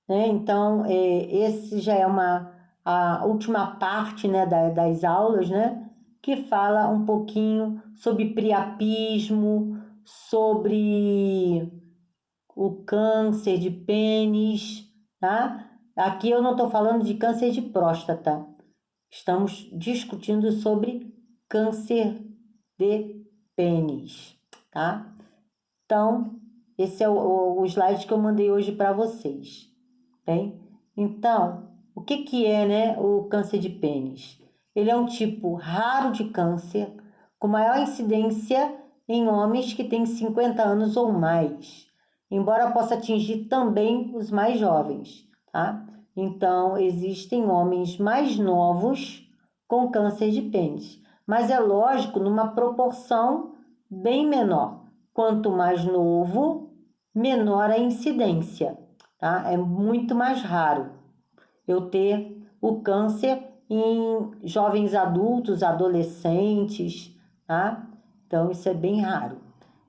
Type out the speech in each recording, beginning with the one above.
né? Então, esse já é a última parte, né, das aulas, né, que fala um pouquinho sobre priapismo, sobre o câncer de pênis, tá? Aqui eu não estou falando de câncer de próstata, estamos discutindo sobre câncer de pênis, tá? Então, esse é o slide que eu mandei hoje para vocês, bem? Então, o que que é, né, o câncer de pênis? Ele é um tipo raro de câncer, com maior incidência em homens que têm 50 anos ou mais, embora possa atingir também os mais jovens, tá? Então, existem homens mais novos com câncer de pênis, mas é lógico, numa proporção bem menor. Quanto mais novo, menor a incidência, tá? É muito mais raro eu ter o câncer em jovens adultos, adolescentes, tá? Então, isso é bem raro.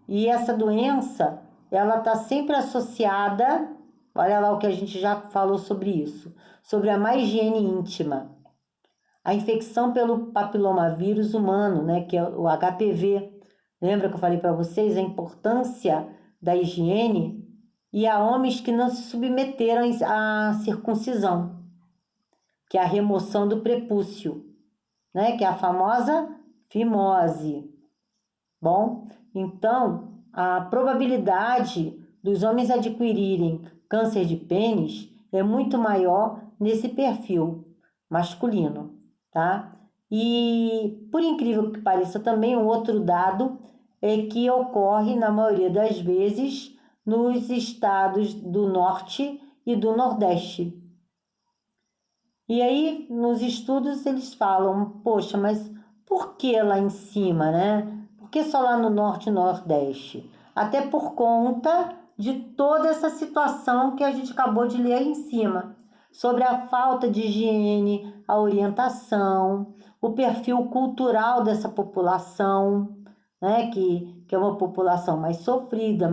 E essa doença, ela está sempre associada, olha lá o que a gente já falou sobre isso, sobre a má higiene íntima. A infecção pelo papilomavírus humano, né, que é o HPV. Lembra que eu falei para vocês a importância da higiene? E há homens que não se submeteram à circuncisão, que é a remoção do prepúcio, né, que é a famosa fimose. Bom, então a probabilidade dos homens adquirirem câncer de pênis é muito maior nesse perfil masculino, tá? E por incrível que pareça, também um outro dado é que ocorre na maioria das vezes nos estados do norte e do nordeste. E aí, nos estudos, eles falam, poxa, mas por que lá em cima, né? Por que só lá no norte e nordeste? Até por conta de toda essa situação que a gente acabou de ler aí em cima, sobre a falta de higiene, a orientação, o perfil cultural dessa população, né? Que é uma população mais sofrida,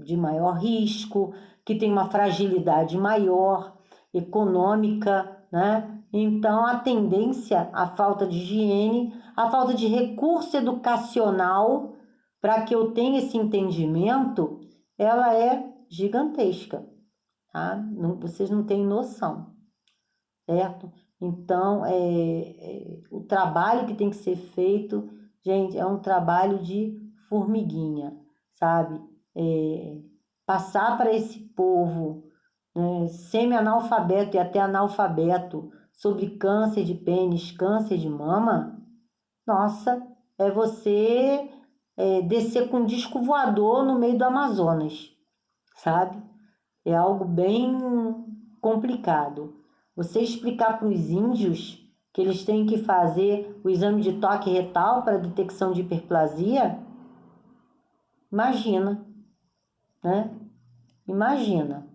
de maior risco, que tem uma fragilidade maior, econômica, né? Então, a tendência, a falta de higiene, a falta de recurso educacional para que eu tenha esse entendimento, ela é gigantesca, tá? Não, vocês não têm noção, certo? Então, o trabalho que tem que ser feito, gente, é um trabalho de formiguinha, sabe? Passar para esse povo, né, semi-analfabeto e até analfabeto sobre câncer de pênis, câncer de mama, nossa, é você descer com um disco voador no meio do Amazonas, sabe? É algo bem complicado. Você explicar para os índios que eles têm que fazer o exame de toque retal para detecção de hiperplasia, imagina, né? Imagina.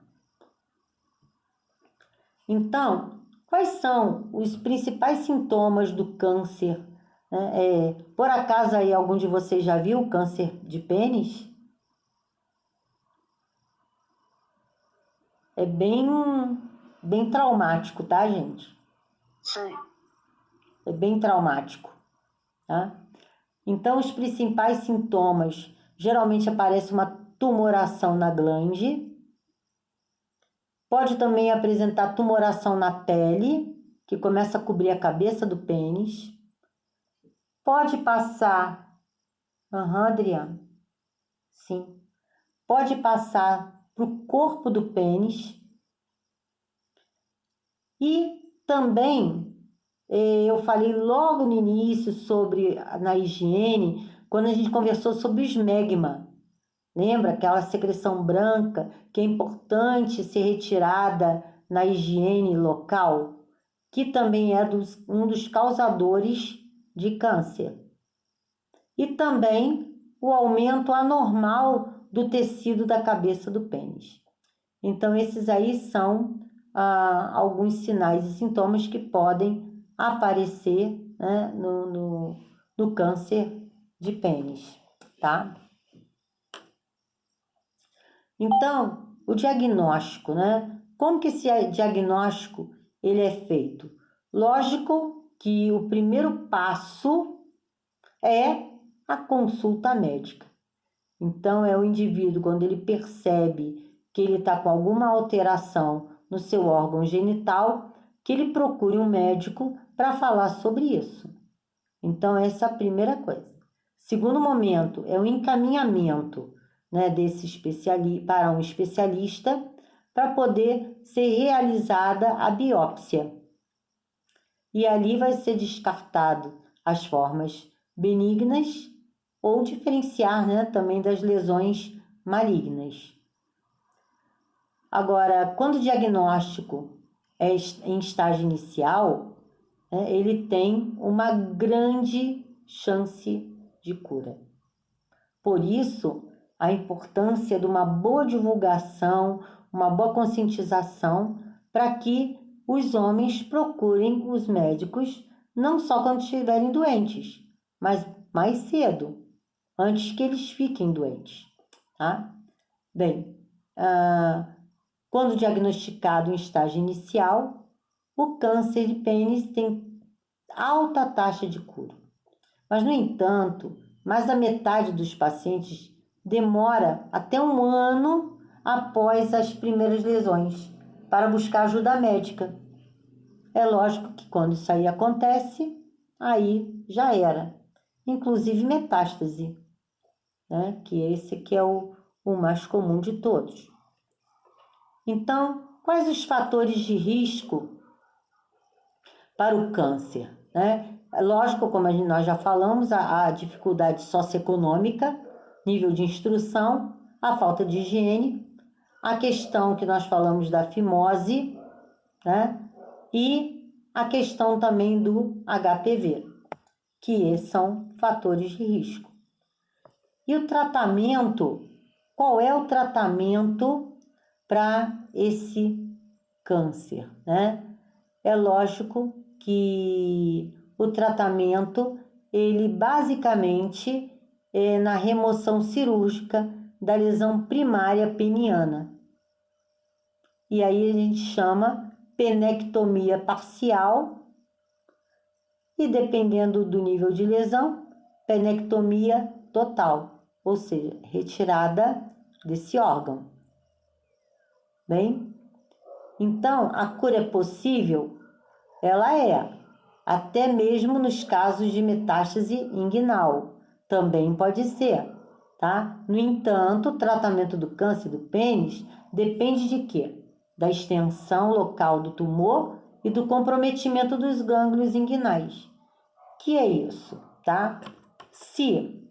Então, quais são os principais sintomas do câncer, né? Por acaso aí algum de vocês já viu câncer de pênis? É bem traumático, tá, gente? Sim. É bem traumático, tá? Então, os principais sintomas, geralmente aparece uma tumoração na glande, pode também apresentar tumoração na pele, que começa a cobrir a cabeça do pênis, pode passar, Adriano, sim, pode passar para o corpo do pênis e também eu falei logo no início sobre na higiene, quando a gente conversou sobre o esmegma. Lembra aquela secreção branca que é importante ser retirada na higiene local, que também é um dos causadores de câncer. E também o aumento anormal do tecido da cabeça do pênis. Então, esses aí são alguns sinais e sintomas que podem aparecer, né, no câncer de pênis, tá? Então, o diagnóstico, né? Como que esse diagnóstico ele é feito? Lógico que o primeiro passo é a consulta médica. Então, é o indivíduo, quando ele percebe que ele está com alguma alteração no seu órgão genital, que ele procure um médico para falar sobre isso. Então, essa é a primeira coisa. Segundo momento, é o encaminhamento, né, para um especialista para poder ser realizada a biópsia. E ali vai ser descartado as formas benignas ou diferenciar, né, também das lesões malignas. Agora, quando o diagnóstico é em estágio inicial, né, ele tem uma grande chance de cura. Por isso, a importância de uma boa divulgação, uma boa conscientização, para que os homens procurem os médicos, não só quando estiverem doentes, mas mais cedo, antes que eles fiquem doentes, tá? Bem, quando diagnosticado em estágio inicial, o câncer de pênis tem alta taxa de cura. Mas, no entanto, mais da metade dos pacientes demora até 1 ano após as primeiras lesões para buscar ajuda médica. É lógico que quando isso aí acontece, aí já era. Inclusive metástase, né? Que esse que é o mais comum de todos. Então, quais os fatores de risco para o câncer, né? Lógico, como nós já falamos, a dificuldade socioeconômica, nível de instrução, a falta de higiene, a questão que nós falamos da fimose, né? E a questão também do HPV, que são fatores de risco. E o tratamento, qual é o tratamento para esse câncer, né? É lógico que o tratamento, ele basicamente é na remoção cirúrgica da lesão primária peniana. E aí a gente chama penectomia parcial e, dependendo do nível de lesão, penectomia total, ou seja, retirada desse órgão. Bem, então a cura é possível? Ela é, até mesmo nos casos de metástase inguinal, também pode ser, tá? No entanto, o tratamento do câncer do pênis depende de quê? Da extensão local do tumor e do comprometimento dos gânglios inguinais. Que é isso, tá? Se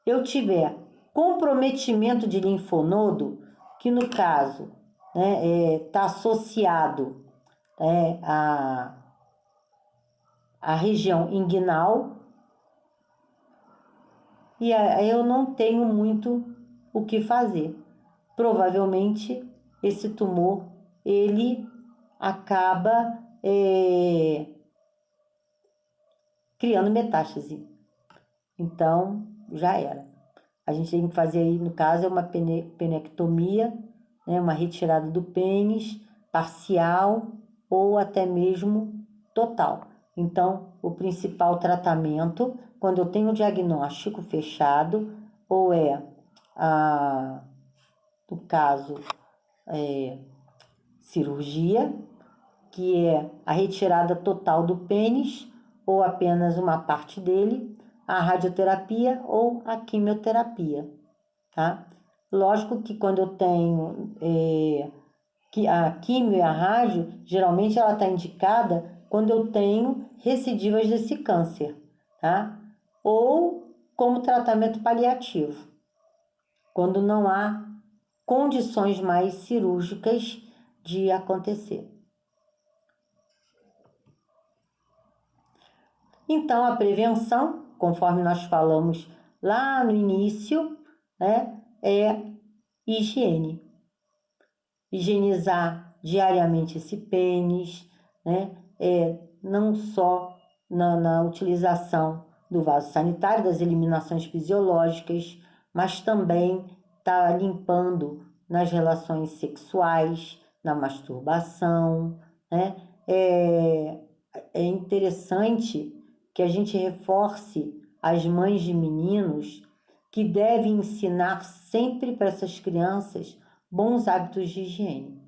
eu tiver comprometimento de linfonodo, que no caso está associado a região inguinal, e aí eu não tenho muito o que fazer. Provavelmente esse tumor ele acaba criando metástase. Então já era. A gente tem que fazer aí, no caso, uma penectomia, né, uma retirada do pênis parcial ou até mesmo total. Então, o principal tratamento, quando eu tenho o diagnóstico fechado, ou no caso, cirurgia, que é a retirada total do pênis, ou apenas uma parte dele, a radioterapia ou a quimioterapia, tá? Lógico que quando eu tenho que a quimio e a rádio, geralmente ela está indicada quando eu tenho recidivas desse câncer, tá? Ou como tratamento paliativo, quando não há condições mais cirúrgicas de acontecer. Então, a prevenção, conforme nós falamos lá no início, né, é higiene. Higienizar diariamente esse pênis, né, não só na utilização do vaso sanitário, das eliminações fisiológicas, mas também tá limpando nas relações sexuais, na masturbação, né? É interessante que a gente reforce as mães de meninos que devem ensinar sempre para essas crianças bons hábitos de higiene,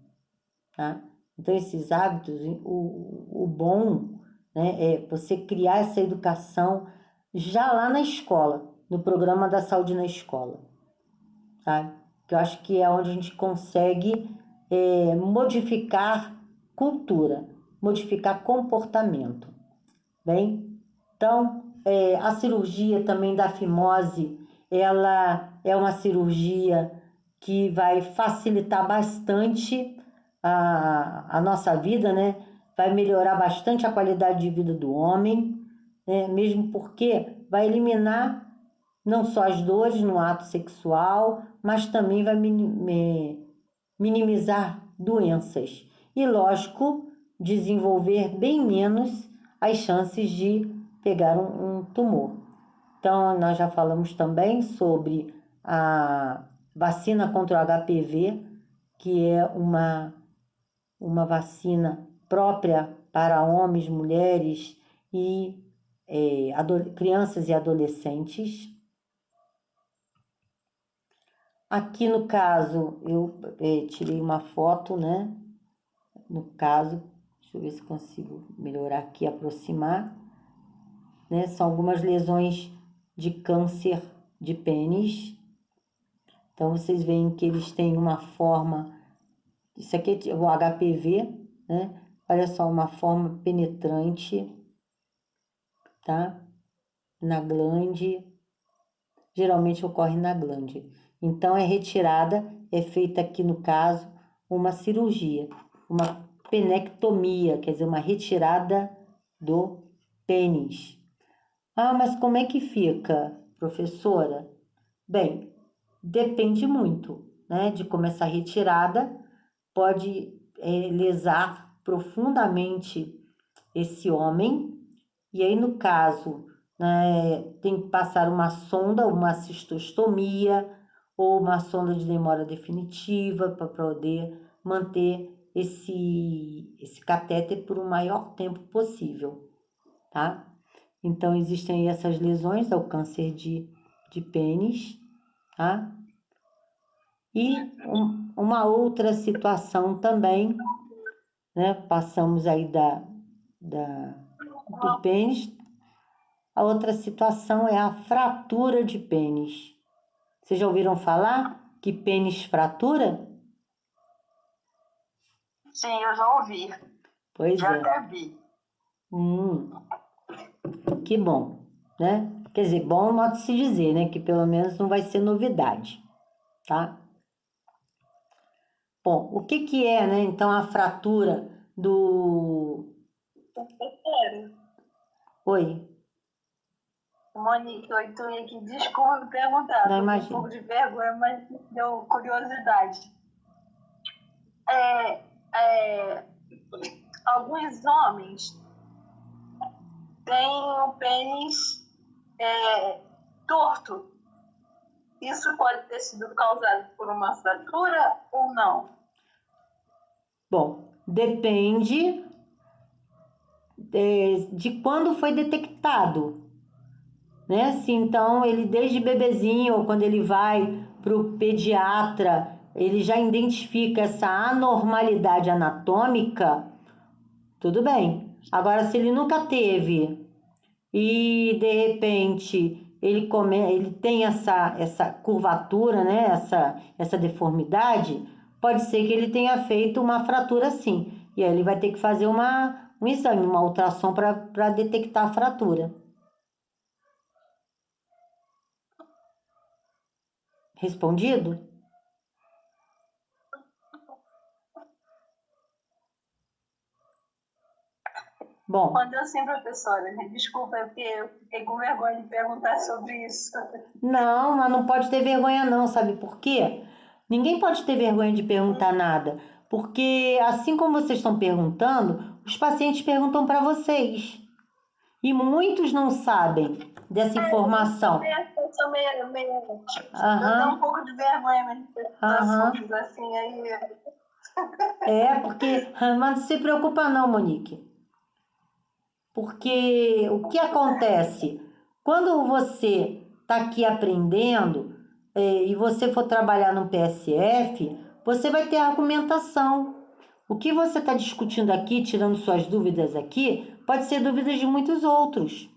tá? Então, esses hábitos, o bom, né, é você criar essa educação já lá na escola, no programa da saúde na escola, tá? Que eu acho que é onde a gente consegue modificar cultura, modificar comportamento, bem? Então, a cirurgia também da fimose, ela é uma cirurgia que vai facilitar bastante a nossa vida, né? Vai melhorar bastante a qualidade de vida do homem, né? Mesmo porque vai eliminar não só as dores no ato sexual, mas também vai minimizar doenças. E, lógico, desenvolver bem menos as chances de pegar um tumor. Então, nós já falamos também sobre a vacina contra o HPV, que é uma vacina própria para homens, mulheres e crianças e adolescentes. Aqui no caso, eu tirei uma foto, né? No caso, deixa eu ver se consigo melhorar aqui, aproximar, né? São algumas lesões de câncer de pênis. Então, vocês veem que eles têm uma forma, isso aqui é o HPV, né? Olha só, uma forma penetrante, tá? Na glande, geralmente ocorre na glande. Então, é feita aqui no caso, uma cirurgia, uma penectomia, quer dizer, uma retirada do pênis. Ah, mas como é que fica, professora? Bem, depende muito, né, de como essa retirada pode lesar profundamente esse homem. E aí, no caso, né, tem que passar uma sonda, uma cistostomia ou uma sonda de demora definitiva para poder manter esse catéter por um maior tempo possível, tá? Então, existem essas lesões, é o câncer de pênis, tá? E uma outra situação também, né? Passamos aí do pênis. A outra situação é a fratura de pênis. Vocês já ouviram falar que pênis fratura? Sim, eu já ouvi. Pois já é. até vi. Que bom, né? Quer dizer, bom modo de se dizer, né? Que pelo menos não vai ser novidade, tá? Bom, o que é, né? Então, a fratura do... Oi? Monique, oi, tu aqui, desculpa me perguntar, Não, tô com um imagina. pouco de vergonha, mas deu curiosidade. Alguns homens têm o pênis torto. Isso pode ter sido causado por uma fratura ou não? Bom, depende de quando foi detectado, né? Se então ele desde bebezinho ou quando ele vai para o pediatra, ele já identifica essa anormalidade anatômica, tudo bem. Agora, se ele nunca teve e de repente ele tem essa curvatura, né? Essa deformidade, pode ser que ele tenha feito uma fratura sim. E aí ele vai ter que fazer um exame, uma ultrassom para detectar a fratura. Respondido? Bom, Quando eu sim, professora, desculpa, é porque eu fiquei com vergonha de perguntar sobre isso. não, mas não pode ter vergonha não, sabe por quê? Ninguém pode ter vergonha de perguntar nada, porque assim como vocês estão perguntando, os pacientes perguntam para vocês. E muitos não sabem dessa informação. Eu sou meio eu tenho um Aham, pouco de vergonha mesmo de aham. assuntos assim, aí Porque... Mas não se preocupa não, Monique. Porque o que acontece? Quando você está aqui aprendendo e você for trabalhar no PSF, você vai ter argumentação. O que você está discutindo aqui, tirando suas dúvidas aqui, pode ser dúvidas de muitos outros,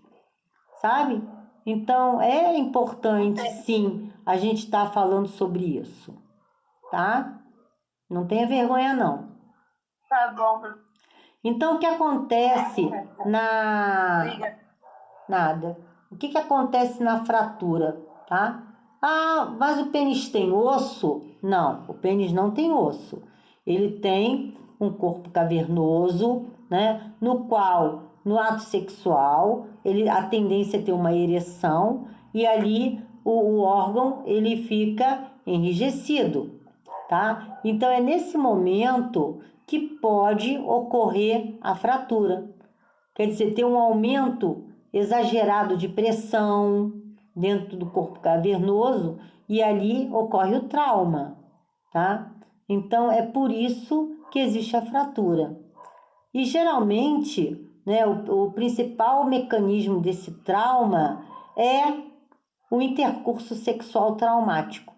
sabe? Então, é importante, sim, a gente estar falando sobre isso, tá? Não tenha vergonha, não. Tá bom. Então, o que acontece na... Obrigada. Nada. O que acontece na fratura, tá? Ah, mas o pênis tem osso? Não, o pênis não tem osso. Ele tem um corpo cavernoso, né? No qual, no ato sexual, a tendência é ter uma ereção e ali o órgão ele fica enrijecido, tá? Então é nesse momento que pode ocorrer a fratura. Quer dizer, ter um aumento exagerado de pressão dentro do corpo cavernoso e ali ocorre o trauma, tá? Então é por isso que existe a fratura. E geralmente, né, o principal mecanismo desse trauma é o intercurso sexual traumático,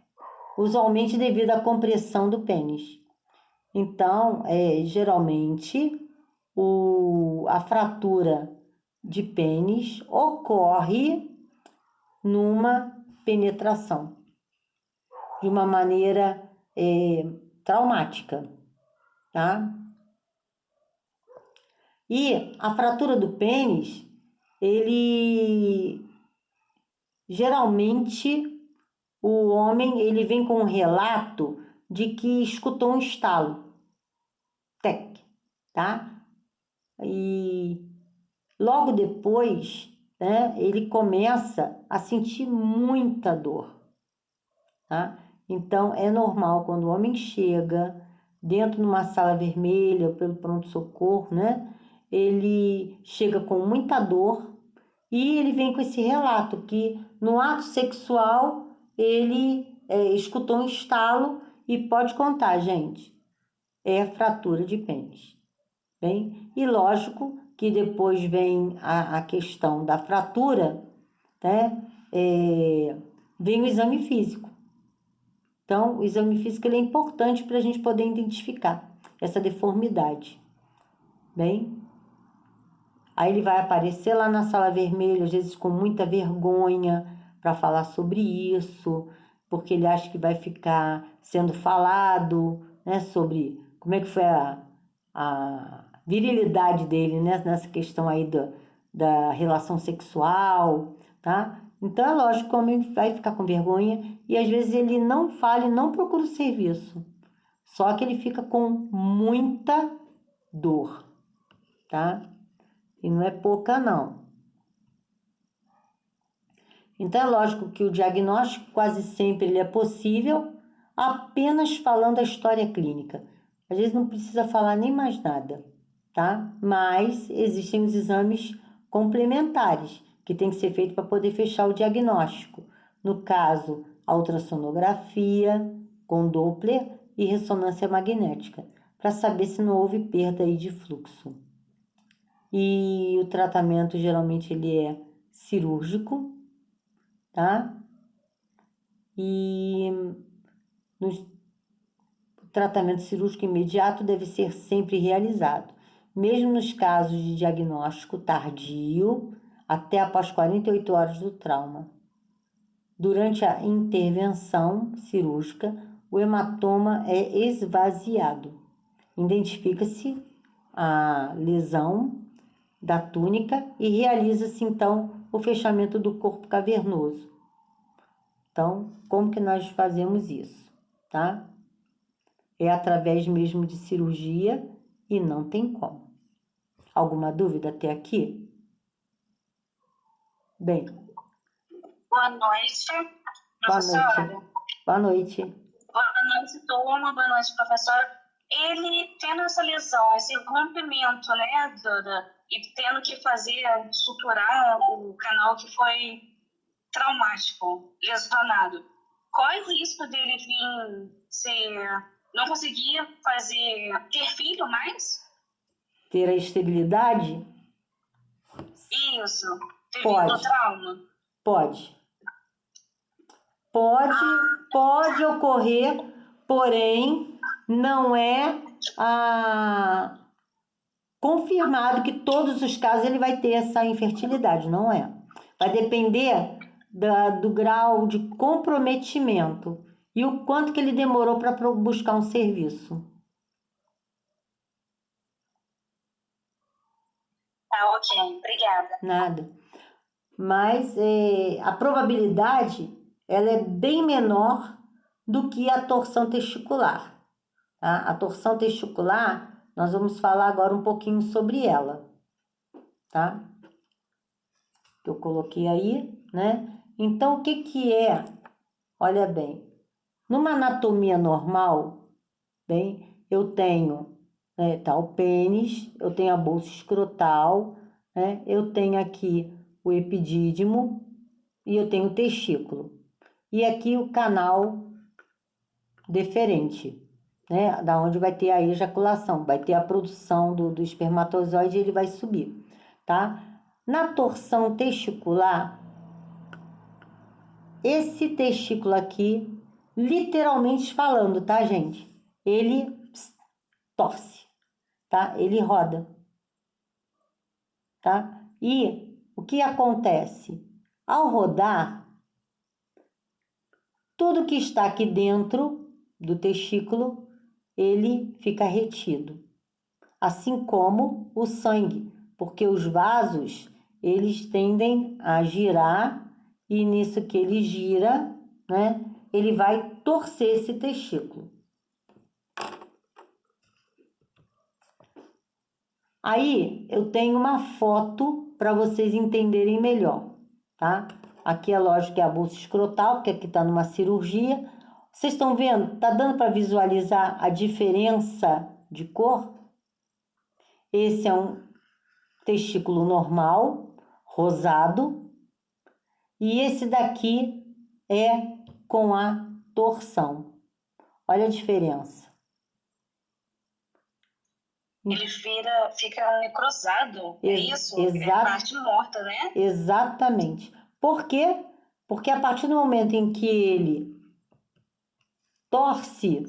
usualmente devido à compressão do pênis. Então, geralmente, a fratura de pênis ocorre numa penetração, de uma maneira traumática, tá? E a fratura do pênis, ele geralmente o homem ele vem com um relato de que escutou um estalo, tec, tá? E logo depois, né, ele começa a sentir muita dor, tá? Então, é normal quando o homem chega dentro de uma sala vermelha ou pelo pronto-socorro, né? Ele chega com muita dor e ele vem com esse relato que no ato sexual ele escutou um estalo e pode contar, gente, é fratura de pênis. Bem, e lógico que depois vem a questão da fratura, né? Vem o exame físico. Então, o exame físico ele é importante para a gente poder identificar essa deformidade. Bem, aí ele vai aparecer lá na sala vermelha, às vezes com muita vergonha para falar sobre isso, porque ele acha que vai ficar sendo falado, né, sobre como é que foi a virilidade dele, né, nessa questão aí da relação sexual, tá? Então é lógico que o homem vai ficar com vergonha e às vezes ele não fala e não procura o serviço, só que ele fica com muita dor, tá? E não é pouca, não. Então, é lógico que o diagnóstico quase sempre ele é possível apenas falando a história clínica. Às vezes não precisa falar nem mais nada, tá? Mas existem os exames complementares que tem que ser feito para poder fechar o diagnóstico. No caso, a ultrassonografia com Doppler e ressonância magnética, para saber se não houve perda aí de fluxo. E o tratamento geralmente ele é cirúrgico, tá? E o tratamento cirúrgico imediato deve ser sempre realizado, mesmo nos casos de diagnóstico tardio, até após 48 horas do trauma. Durante a intervenção cirúrgica, o hematoma é esvaziado. Identifica-se a lesão da túnica e realiza-se então o fechamento do corpo cavernoso. Então, como que nós fazemos isso, tá? É através mesmo de cirurgia e não tem como. Alguma dúvida até aqui? Bem. Boa noite, professora. Boa noite. Boa noite, turma. Boa noite, professora. Ele tendo essa lesão, esse rompimento, né, e tendo que suturar o canal que foi traumático, lesionado, qual é o risco dele vir ser não conseguia ter filho mais? Ter a estabilidade? Isso, devido ao Pode, trauma? pode. Pode ocorrer, porém, não é confirmado que todos os casos ele vai ter essa infertilidade, não é. Vai depender do grau de comprometimento e o quanto que ele demorou para buscar um serviço. Tá, ok, obrigada. Nada. Mas a probabilidade ela é bem menor do que a torção testicular. Tá? A torção testicular, nós vamos falar agora um pouquinho sobre ela, tá? Que eu coloquei aí, né? Então, o que que é? Olha bem, numa anatomia normal, bem, eu tenho, né, tá, o pênis, eu tenho a bolsa escrotal, né? Eu tenho aqui o epidídimo e eu tenho o testículo. E aqui o canal deferente, né? Da onde vai ter a ejaculação, vai ter a produção do espermatozoide e ele vai subir, tá? Na torção testicular, esse testículo aqui, literalmente falando, tá, gente? Ele torce, tá? Ele roda, tá? E o que acontece? Ao rodar, tudo que está aqui dentro do testículo, ele fica retido. Assim como o sangue, porque os vasos, eles tendem a girar e nisso que ele gira, né, ele vai torcer esse testículo. Aí eu tenho uma foto para vocês entenderem melhor, tá? Aqui é lógico que é a bolsa escrotal, que aqui está numa cirurgia. Vocês estão vendo? Tá dando para visualizar a diferença de cor? Esse é um testículo normal, rosado, e esse daqui é com a torção. Olha a diferença. Ele fica necrosado, é isso? É a parte morta, né? Exatamente. Por quê? Porque a partir do momento em que ele torce,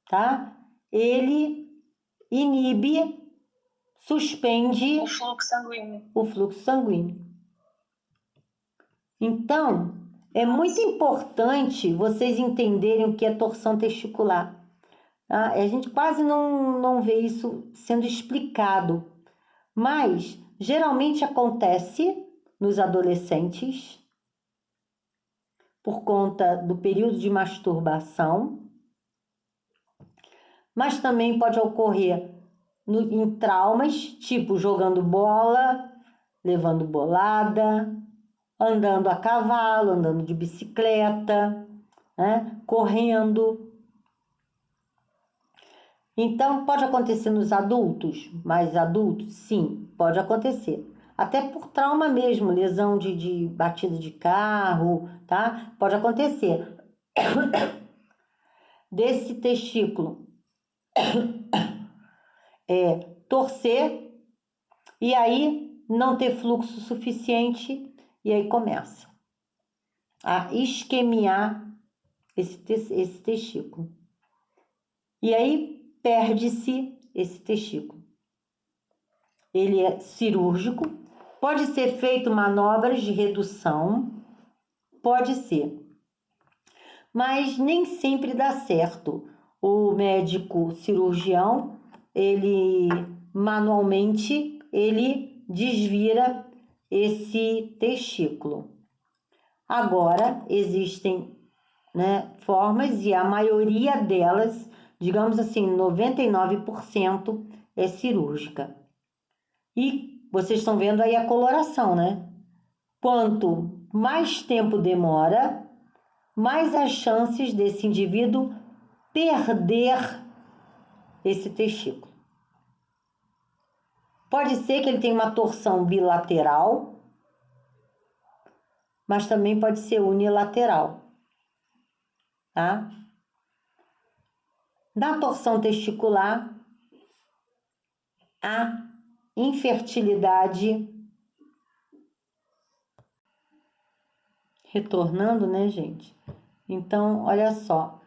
tá? Ele inibe, suspende o fluxo sanguíneo. O fluxo sanguíneo. Então, é muito importante vocês entenderem o que é torção testicular. Tá? A gente quase não vê isso sendo explicado, mas geralmente acontece nos adolescentes por conta do período de masturbação, mas também pode ocorrer em traumas, tipo jogando bola, levando bolada, andando a cavalo, andando de bicicleta, né? Correndo. Então, pode acontecer nos adultos, mais adultos? Sim, pode acontecer. Até por trauma mesmo, lesão de batida de carro, tá? Pode acontecer. Desse testículo torcer e aí não ter fluxo suficiente e aí começa a isquemiar esse testículo. E aí perde-se esse testículo. Ele é cirúrgico, pode ser feito manobras de redução, pode ser, mas nem sempre dá certo. O médico cirurgião, ele manualmente, ele desvira esse testículo. Agora, existem, né, formas e a maioria delas, digamos assim, 99% é cirúrgica. E vocês estão vendo aí a coloração, né? Quanto mais tempo demora, mais as chances desse indivíduo perder esse testículo. Pode ser que ele tenha uma torção bilateral, mas também pode ser unilateral, tá? Na torção testicular, a infertilidade, retornando, né, gente? Então, olha só,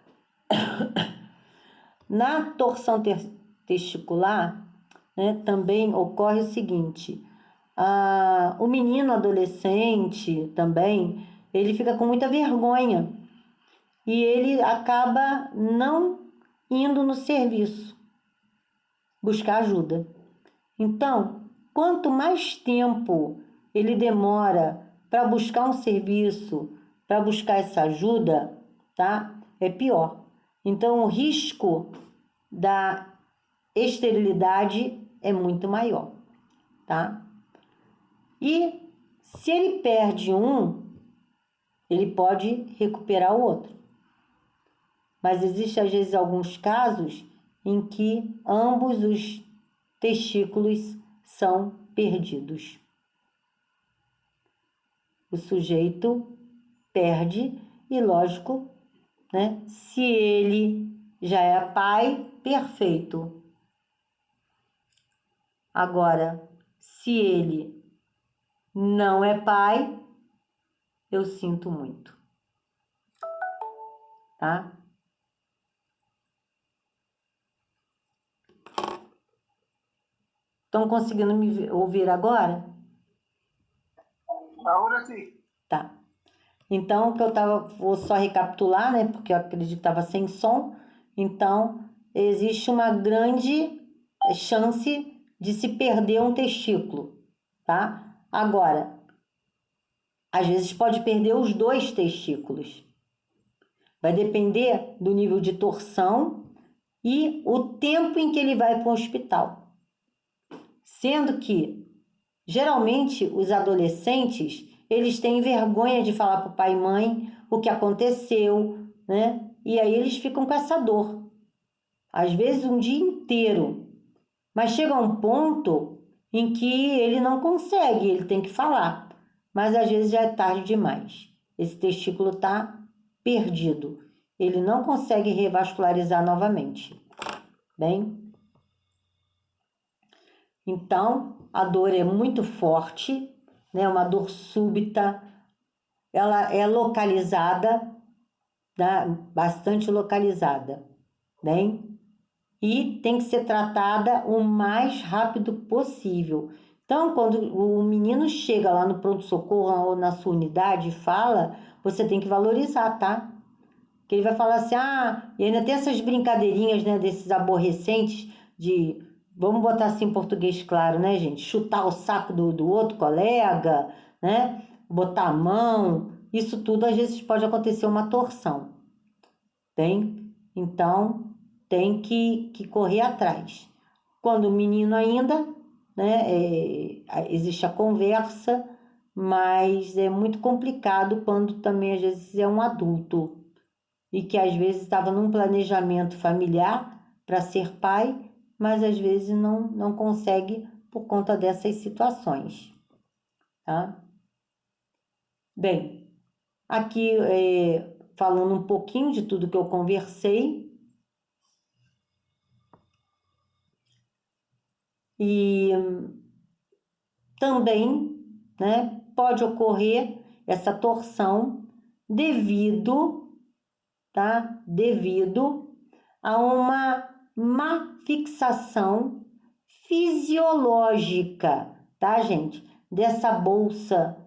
na torção testicular, né, também ocorre o seguinte, o menino adolescente também, ele fica com muita vergonha e ele acaba não indo no serviço buscar ajuda. Então, quanto mais tempo ele demora para buscar um serviço, para buscar essa ajuda, tá? É pior. Então, o risco da esterilidade é muito maior, tá? E se ele perde um, ele pode recuperar o outro. Mas existe às vezes alguns casos em que ambos os testículos são perdidos. O sujeito perde e, lógico, né? Se ele já é pai, perfeito. Agora, se ele não é pai, eu sinto muito, tá? Estão conseguindo me ouvir agora? Agora sim. Tá. Então, o que vou só recapitular, né? Porque eu acredito que estava sem som. Então, existe uma grande chance de se perder um testículo, tá? Agora, às vezes pode perder os 2 testículos. Vai depender do nível de torção e o tempo em que ele vai para o hospital. Sendo que, geralmente, os adolescentes, eles têm vergonha de falar para o pai e mãe o que aconteceu, né? E aí eles ficam com essa dor. Às vezes um dia inteiro. Mas chega um ponto em que ele não consegue, ele tem que falar. Mas às vezes já é tarde demais. Esse testículo está perdido. Ele não consegue revascularizar novamente. Bem? Então, a dor é muito forte, né? Uma dor súbita. Ela é localizada, né? Bastante localizada, bem? E tem que ser tratada o mais rápido possível. Então, quando o menino chega lá no pronto-socorro ou na sua unidade e fala, você tem que valorizar, tá? Porque ele vai falar assim, e ainda tem essas brincadeirinhas, né, desses aborrecentes de, vamos botar assim em português claro, né, gente? Chutar o saco do outro colega, né? Botar a mão, isso tudo às vezes pode acontecer uma torção, tem? Então, tem que correr atrás. Quando o menino ainda, né, existe a conversa, mas é muito complicado quando também às vezes é um adulto e que às vezes estava num planejamento familiar para ser pai, mas às vezes não consegue por conta dessas situações, tá? Bem, aqui falando um pouquinho de tudo que eu conversei, e também, né, pode ocorrer essa torção devido, tá? Devido a uma má fixação fisiológica, tá, gente? Dessa bolsa,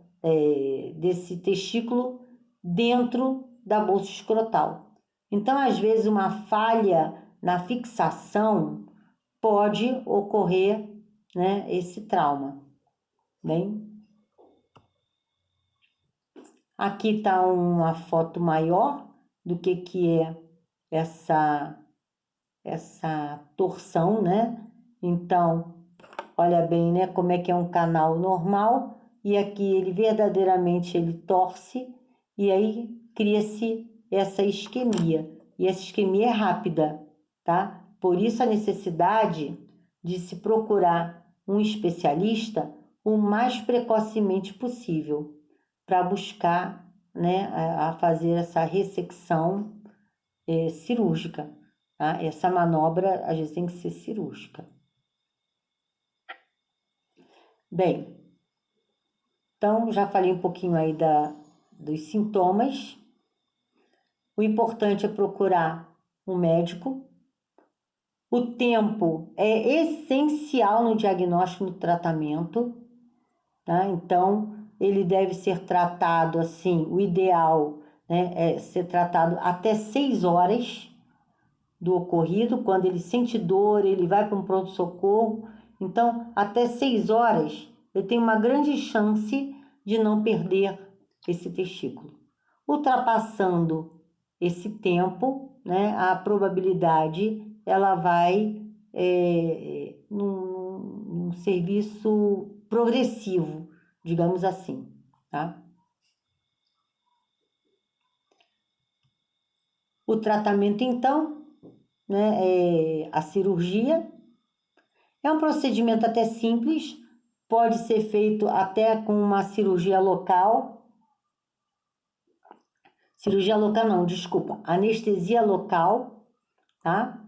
desse testículo dentro da bolsa escrotal. Então, às vezes, uma falha na fixação pode ocorrer, né, esse trauma. Bem, aqui está uma foto maior do que é essa torção, né? Então, olha bem, né, como é que é um canal normal e aqui ele verdadeiramente ele torce e aí cria-se essa isquemia. E essa isquemia é rápida, tá? Por isso a necessidade de se procurar um especialista o mais precocemente possível para buscar, né, a fazer essa ressecção cirúrgica, tá? Essa manobra, às vezes, tem que ser cirúrgica. Bem, então, já falei um pouquinho aí dos sintomas. O importante é procurar um médico. O tempo é essencial no diagnóstico e no tratamento, tá? Então, ele deve ser tratado assim, o ideal, né, é ser tratado até 6 horas do ocorrido. Quando ele sente dor, ele vai para um pronto-socorro. Então, até 6 horas, ele tem uma grande chance de não perder esse testículo. Ultrapassando esse tempo, né, a probabilidade ela vai num serviço progressivo, digamos assim, tá? O tratamento, então, né, a cirurgia é um procedimento até simples, pode ser feito até com uma cirurgia local. Cirurgia local não, desculpa, anestesia local, tá?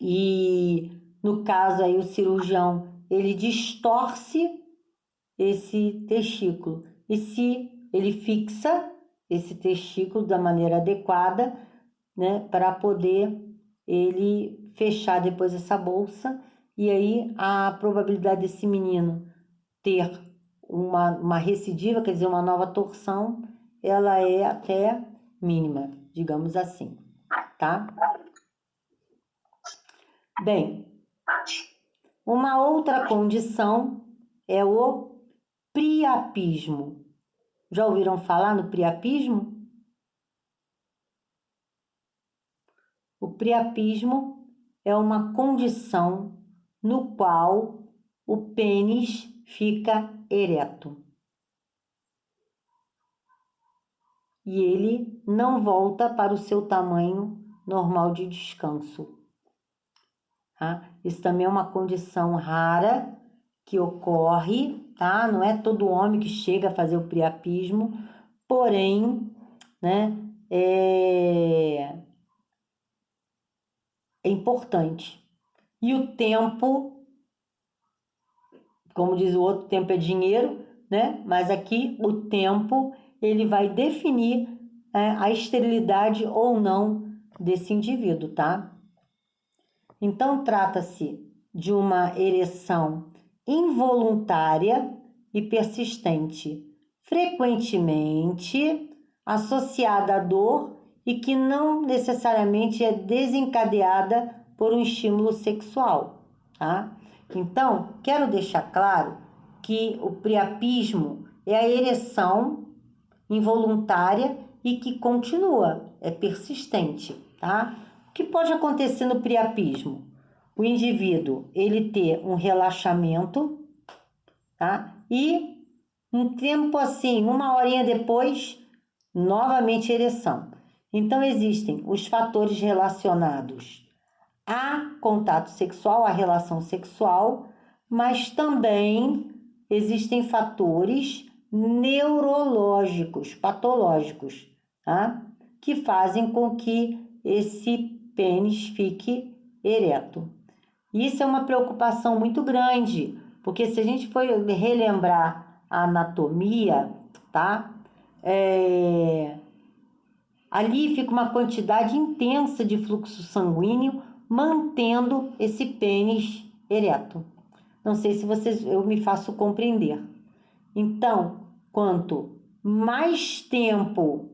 E no caso aí o cirurgião, ele distorce esse testículo. E se ele fixa esse testículo da maneira adequada, né, para poder ele fechar depois essa bolsa, e aí a probabilidade desse menino ter uma recidiva, quer dizer, uma nova torção, ela é até mínima, digamos assim, tá? Bem, uma outra condição é o priapismo. Já ouviram falar no priapismo? O priapismo é uma condição no qual o pênis fica ereto. E ele não volta para o seu tamanho normal de descanso. Tá? Isso também é uma condição rara que ocorre, tá? Não é todo homem que chega a fazer o priapismo, porém, né, é importante. E o tempo, como diz o outro, tempo é dinheiro, né? Mas aqui o tempo ele vai definir a esterilidade ou não desse indivíduo, tá? Então, trata-se de uma ereção involuntária e persistente, frequentemente associada à dor e que não necessariamente é desencadeada por um estímulo sexual, tá? Então, quero deixar claro que o priapismo é a ereção involuntária e que continua, é persistente, tá? O que pode acontecer no priapismo? O indivíduo, ele ter um relaxamento, tá? E um tempo assim, 1 horinha depois, novamente ereção. Então, existem os fatores relacionados a contato sexual, a relação sexual, mas também existem fatores neurológicos, patológicos, tá? Que fazem com que esse pênis fique ereto. Isso é uma preocupação muito grande, porque se a gente for relembrar a anatomia, tá? Ali fica uma quantidade intensa de fluxo sanguíneo mantendo esse pênis ereto. Não sei se eu me faço compreender. Então, quanto mais tempo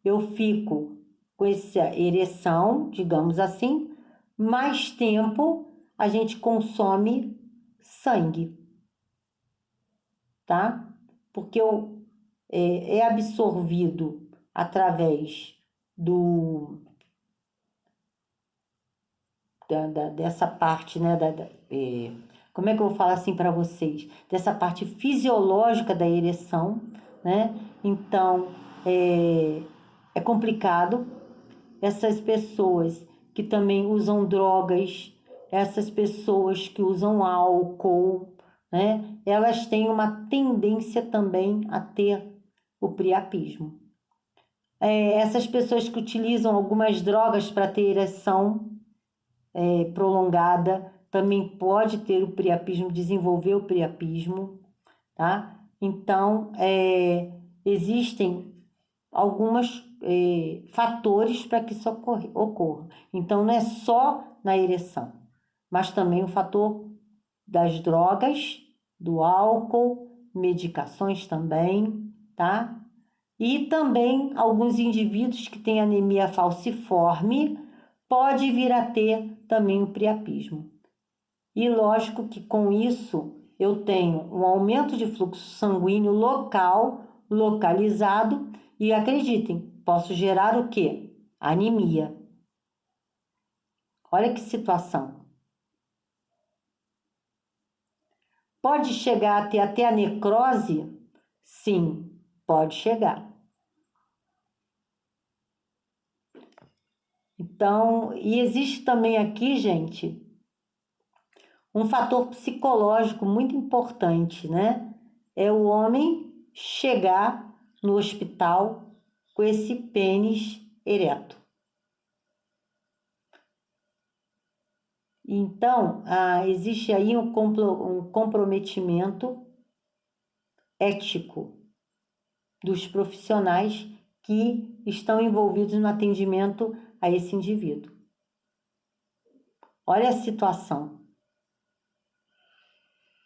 eu fico com essa ereção, digamos assim, mais tempo a gente consome sangue, tá? Porque é absorvido através dessa parte, né? Como é que eu vou falar assim para vocês? Dessa parte fisiológica da ereção, né? Então, é complicado. Essas pessoas que também usam drogas, essas pessoas que usam álcool, né? Elas têm uma tendência também a ter o priapismo. Essas pessoas que utilizam algumas drogas para ter ereção prolongada também pode ter o priapismo, desenvolver o priapismo, tá? Então, existem alguns fatores para que isso ocorra. Então, não é só na ereção, mas também o fator das drogas, do álcool, medicações também, tá? E também alguns indivíduos que têm anemia falciforme pode vir a ter também o priapismo. E lógico que com isso eu tenho um aumento de fluxo sanguíneo localizado, e acreditem, posso gerar o quê? Anemia. Olha que situação. Pode chegar a ter até a necrose? Sim, pode chegar. Então, e existe também aqui, gente, um fator psicológico muito importante, né? É o homem chegar no hospital com esse pênis ereto. Então, existe aí um comprometimento ético dos profissionais que estão envolvidos no atendimento a esse indivíduo. Olha a situação.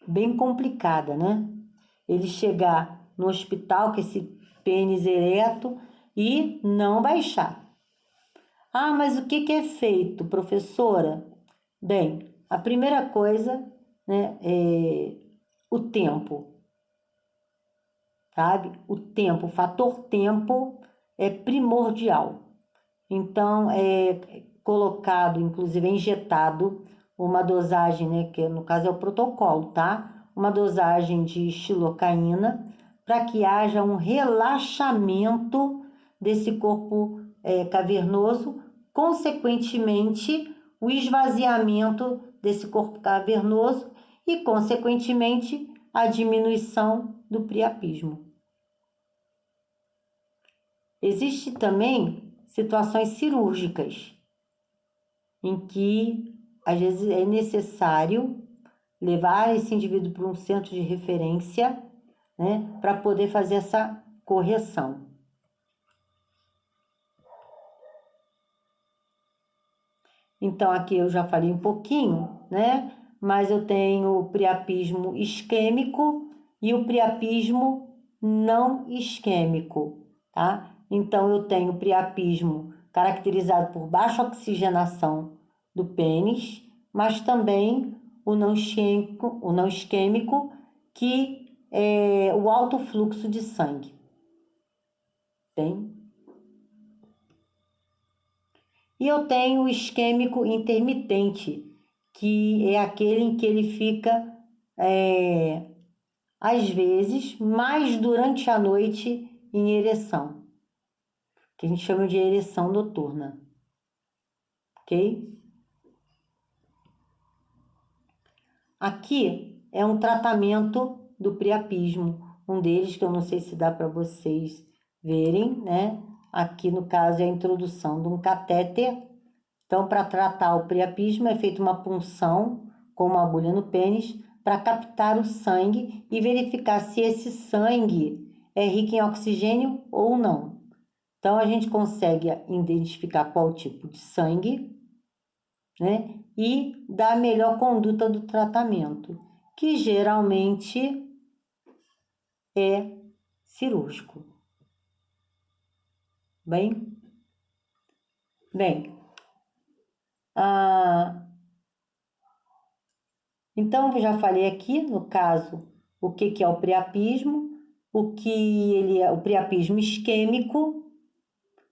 Bem complicada, né? Ele chegar no hospital com esse pênis ereto e não baixar. Ah, mas o que é feito, professora? Bem, a primeira coisa, né, é o tempo, sabe? O tempo, o fator tempo é primordial. Então, é colocado, inclusive é injetado uma dosagem, né, que no caso é o protocolo, tá? Uma dosagem de xilocaína para que haja um relaxamento desse corpo cavernoso, consequentemente, o esvaziamento desse corpo cavernoso e, consequentemente, a diminuição do priapismo. Existe também situações cirúrgicas, em que, às vezes, é necessário levar esse indivíduo para um centro de referência, né, para poder fazer essa correção. Então, aqui eu já falei um pouquinho, né, mas eu tenho o priapismo isquêmico e o priapismo não isquêmico, tá? Então, eu tenho o priapismo caracterizado por baixa oxigenação do pênis, mas também o não isquêmico, que é o alto fluxo de sangue. Bem? E eu tenho o isquêmico intermitente, que é aquele em que ele fica, às vezes, mais durante a noite em ereção, que a gente chama de ereção noturna. Ok? Aqui é um tratamento do priapismo, um deles que eu não sei se dá para vocês verem, né? Aqui no caso é a introdução de um catéter. Então, para tratar o priapismo é feita uma punção com uma agulha no pênis para captar o sangue e verificar se esse sangue é rico em oxigênio ou não. Então, a gente consegue identificar qual tipo de sangue, né? E dar a melhor conduta do tratamento, que geralmente é cirúrgico. Bem, então eu já falei aqui, no caso, o que é o priapismo, o que ele é o priapismo isquêmico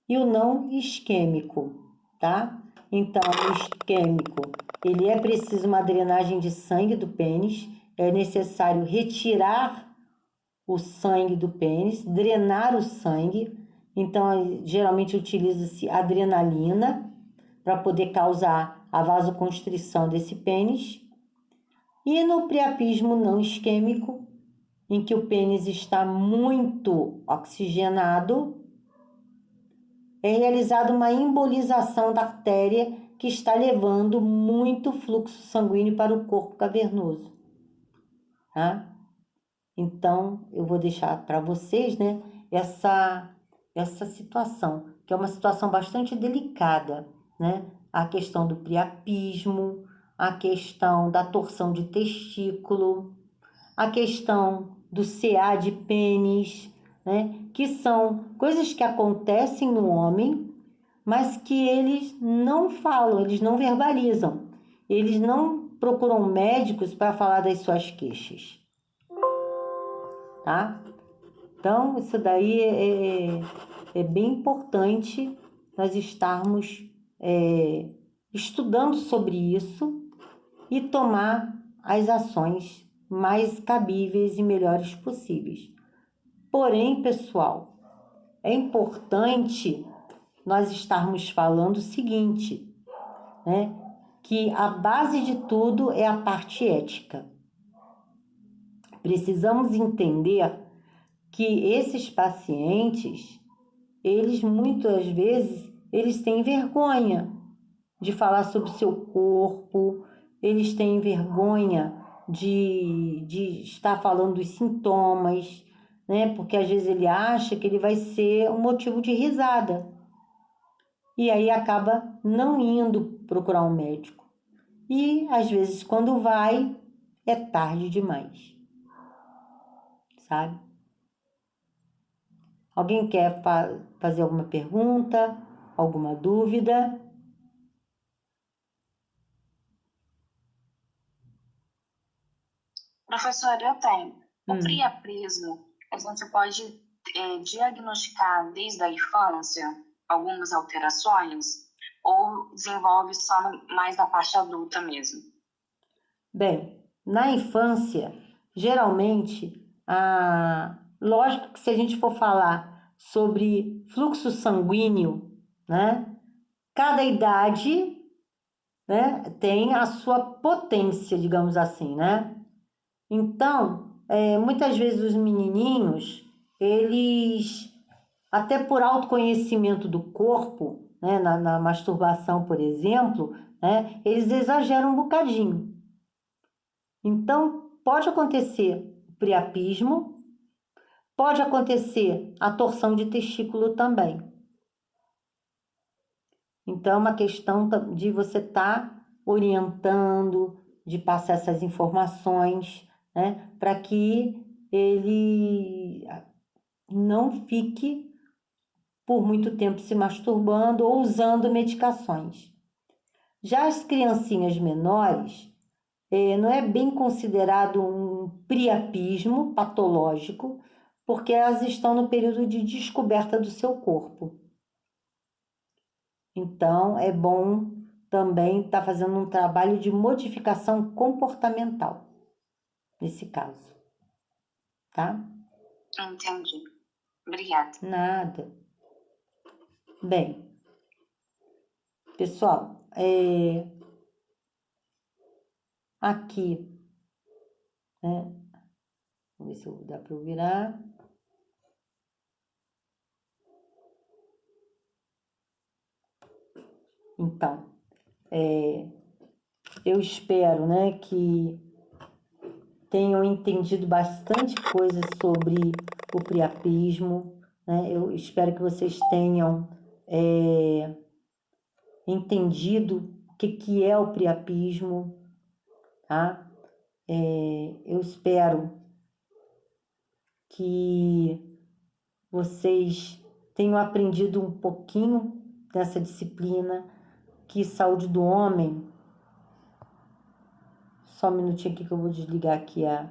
e o não isquêmico, tá? Então, o isquêmico, ele é preciso uma drenagem de sangue do pênis, é necessário retirar o sangue do pênis, drenar o sangue. Então, geralmente utiliza-se adrenalina para poder causar a vasoconstrição desse pênis. E no priapismo não isquêmico, em que o pênis está muito oxigenado, é realizada uma embolização da artéria que está levando muito fluxo sanguíneo para o corpo cavernoso, tá? Então, eu vou deixar para vocês, né, essa situação, que é uma situação bastante delicada, né? A questão do priapismo, a questão da torção de testículo, a questão do CA de pênis, né? Que são coisas que acontecem no homem, mas que eles não falam, eles não verbalizam, eles não procuram médicos para falar das suas queixas, tá? Então, isso daí é bem importante nós estarmos estudando sobre isso e tomar as ações mais cabíveis e melhores possíveis. Porém, pessoal, é importante nós estarmos falando o seguinte, né? Que a base de tudo é a parte ética. Precisamos entender que esses pacientes, eles muitas vezes, eles têm vergonha de falar sobre o seu corpo, eles têm vergonha de estar falando dos sintomas, né? Porque às vezes ele acha que ele vai ser um motivo de risada. E aí acaba não indo procurar um médico. E às vezes quando vai, é tarde demais. Sabe? Alguém quer fazer alguma pergunta? Alguma dúvida? Professora, eu tenho. O priapismo, a gente pode diagnosticar desde a infância algumas alterações ou desenvolve só mais na parte adulta mesmo? Bem, na infância, geralmente, lógico que se a gente for falar sobre fluxo sanguíneo, né? Cada idade, né, tem a sua potência, digamos assim, né? Então, muitas vezes os menininhos, eles, até por autoconhecimento do corpo, né, na masturbação, por exemplo, né, eles exageram um bocadinho. Então, pode acontecer o priapismo, pode acontecer a torção de testículo também. Então, é uma questão de você estar orientando, de passar essas informações, né, para que ele não fique por muito tempo se masturbando ou usando medicações. Já as criancinhas menores, não é bem considerado um priapismo patológico, porque elas estão no período de descoberta do seu corpo. Então, é bom também estar fazendo um trabalho de modificação comportamental, nesse caso, tá? Entendi. Obrigada. Nada. Bem, pessoal, aqui, né? Vamos ver se dá para eu virar. Então, eu espero, né, que tenham entendido bastante coisa sobre o priapismo, né? Eu espero que vocês tenham entendido o que é o priapismo, tá? Eu espero que vocês tenham aprendido um pouquinho dessa disciplina, que saúde do homem. Só um minutinho aqui que eu vou desligar aqui a